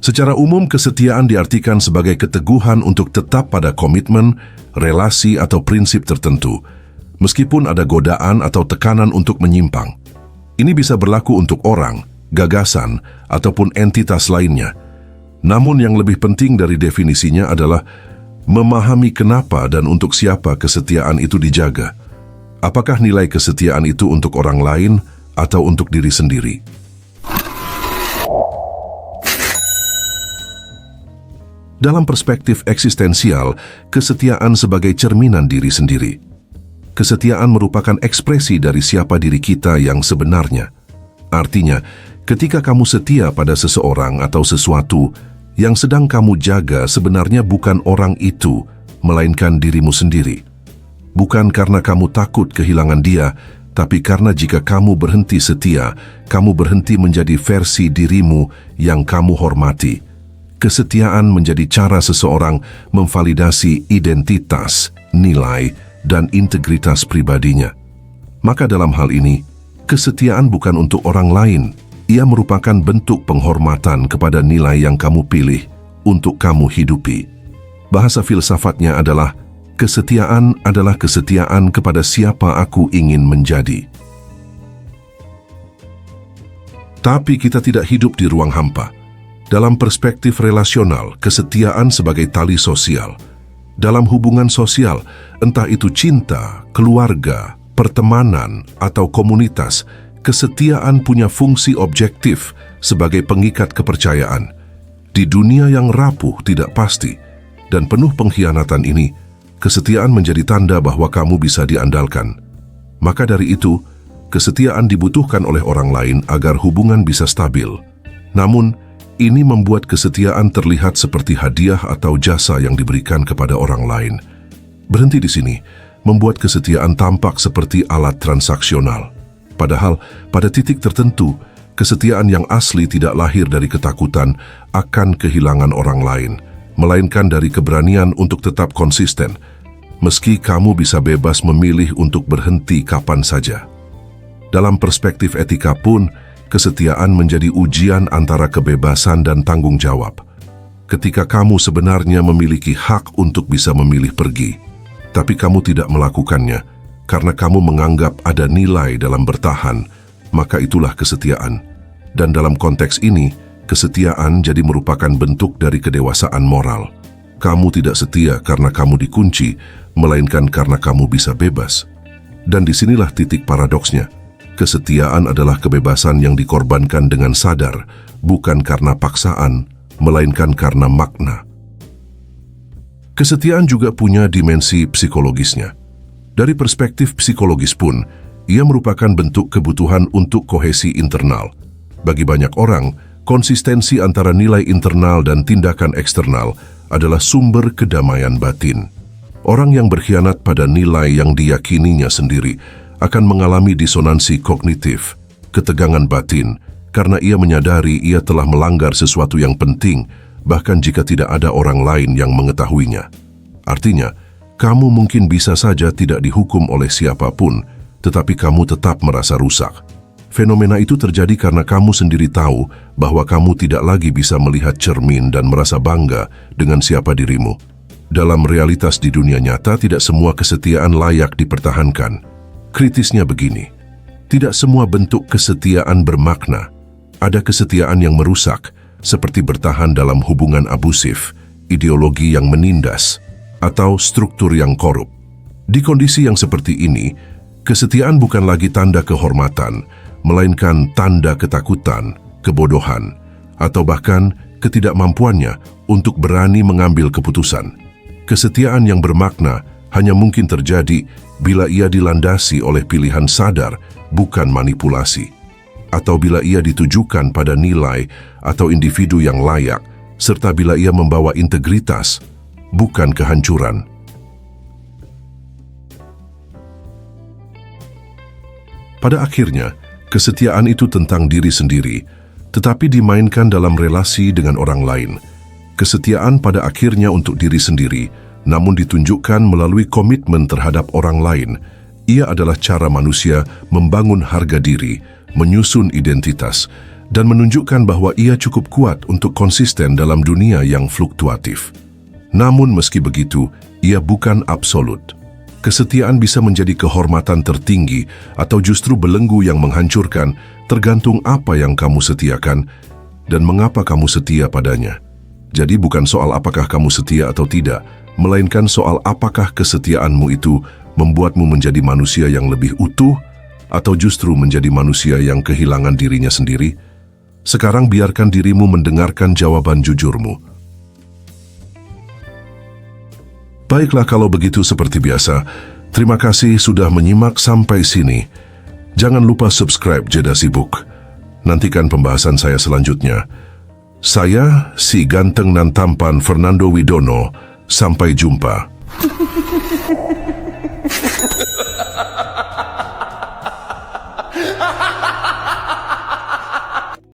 Secara umum, kesetiaan diartikan sebagai keteguhan untuk tetap pada komitmen, relasi atau prinsip tertentu, meskipun ada godaan atau tekanan untuk menyimpang. Ini bisa berlaku untuk orang, gagasan, ataupun entitas lainnya. Namun yang lebih penting dari definisinya adalah memahami kenapa dan untuk siapa kesetiaan itu dijaga. Apakah nilai kesetiaan itu untuk orang lain atau untuk diri sendiri? Dalam perspektif eksistensial, kesetiaan sebagai cerminan diri sendiri. Kesetiaan merupakan ekspresi dari siapa diri kita yang sebenarnya. Artinya, ketika kamu setia pada seseorang atau sesuatu, yang sedang kamu jaga sebenarnya bukan orang itu, melainkan dirimu sendiri. Bukan karena kamu takut kehilangan dia, tapi karena jika kamu berhenti setia, kamu berhenti menjadi versi dirimu yang kamu hormati. Kesetiaan menjadi cara seseorang memvalidasi identitas, nilai, dan integritas pribadinya. Maka dalam hal ini, kesetiaan bukan untuk orang lain. Ia merupakan bentuk penghormatan kepada nilai yang kamu pilih untuk kamu hidupi. Bahasa filsafatnya adalah, kesetiaan adalah kesetiaan kepada siapa aku ingin menjadi. Tapi kita tidak hidup di ruang hampa. Dalam perspektif relasional, kesetiaan sebagai tali sosial. Dalam hubungan sosial, entah itu cinta, keluarga, pertemanan, atau komunitas, kesetiaan punya fungsi objektif sebagai pengikat kepercayaan. Di dunia yang rapuh, tidak pasti, dan penuh pengkhianatan ini, kesetiaan menjadi tanda bahwa kamu bisa diandalkan. Maka dari itu, kesetiaan dibutuhkan oleh orang lain agar hubungan bisa stabil. Namun, ini membuat kesetiaan terlihat seperti hadiah atau jasa yang diberikan kepada orang lain. Berhenti di sini, membuat kesetiaan tampak seperti alat transaksional. Padahal, pada titik tertentu, kesetiaan yang asli tidak lahir dari ketakutan akan kehilangan orang lain, melainkan dari keberanian untuk tetap konsisten, meski kamu bisa bebas memilih untuk berhenti kapan saja. Dalam perspektif etika pun, kesetiaan menjadi ujian antara kebebasan dan tanggung jawab. Ketika kamu sebenarnya memiliki hak untuk bisa memilih pergi, tapi kamu tidak melakukannya karena kamu menganggap ada nilai dalam bertahan, maka itulah kesetiaan. Dan dalam konteks ini, kesetiaan jadi merupakan bentuk dari kedewasaan moral. Kamu tidak setia karena kamu dikunci, melainkan karena kamu bisa bebas. Dan disinilah titik paradoksnya. Kesetiaan adalah kebebasan yang dikorbankan dengan sadar, bukan karena paksaan, melainkan karena makna. Kesetiaan juga punya dimensi psikologisnya. Dari perspektif psikologis pun, ia merupakan bentuk kebutuhan untuk kohesi internal. Bagi banyak orang, konsistensi antara nilai internal dan tindakan eksternal adalah sumber kedamaian batin. Orang yang berkhianat pada nilai yang diyakininya sendiri akan mengalami disonansi kognitif, ketegangan batin, karena ia menyadari ia telah melanggar sesuatu yang penting, bahkan jika tidak ada orang lain yang mengetahuinya. Artinya, kamu mungkin bisa saja tidak dihukum oleh siapapun, tetapi kamu tetap merasa rusak. Fenomena itu terjadi karena kamu sendiri tahu bahwa kamu tidak lagi bisa melihat cermin dan merasa bangga dengan siapa dirimu. Dalam realitas di dunia nyata, tidak semua kesetiaan layak dipertahankan. Kritisnya begini, tidak semua bentuk kesetiaan bermakna. Ada kesetiaan yang merusak, seperti bertahan dalam hubungan abusif, ideologi yang menindas, atau struktur yang korup. Di kondisi yang seperti ini, kesetiaan bukan lagi tanda kehormatan, melainkan tanda ketakutan, kebodohan, atau bahkan ketidakmampuannya untuk berani mengambil keputusan. Kesetiaan yang bermakna hanya mungkin terjadi bila ia dilandasi oleh pilihan sadar, bukan manipulasi. Atau bila ia ditujukan pada nilai atau individu yang layak, serta bila ia membawa integritas, bukan kehancuran. Pada akhirnya, kesetiaan itu tentang diri sendiri, tetapi dimainkan dalam relasi dengan orang lain. Kesetiaan pada akhirnya untuk diri sendiri, namun ditunjukkan melalui komitmen terhadap orang lain. Ia adalah cara manusia membangun harga diri, menyusun identitas, dan menunjukkan bahwa ia cukup kuat untuk konsisten dalam dunia yang fluktuatif. Namun meski begitu, ia bukan absolut. Kesetiaan bisa menjadi kehormatan tertinggi atau justru belenggu yang menghancurkan, tergantung apa yang kamu setiakan dan mengapa kamu setia padanya. Jadi bukan soal apakah kamu setia atau tidak, melainkan soal apakah kesetiaanmu itu membuatmu menjadi manusia yang lebih utuh atau justru menjadi manusia yang kehilangan dirinya sendiri. Sekarang biarkan dirimu mendengarkan jawaban jujurmu. Baiklah kalau begitu seperti biasa, terima kasih sudah menyimak sampai sini. Jangan lupa subscribe Jeda Sibuk. Nantikan pembahasan saya selanjutnya. Saya, si ganteng nan tampan Fernando Widono. Sampai jumpa.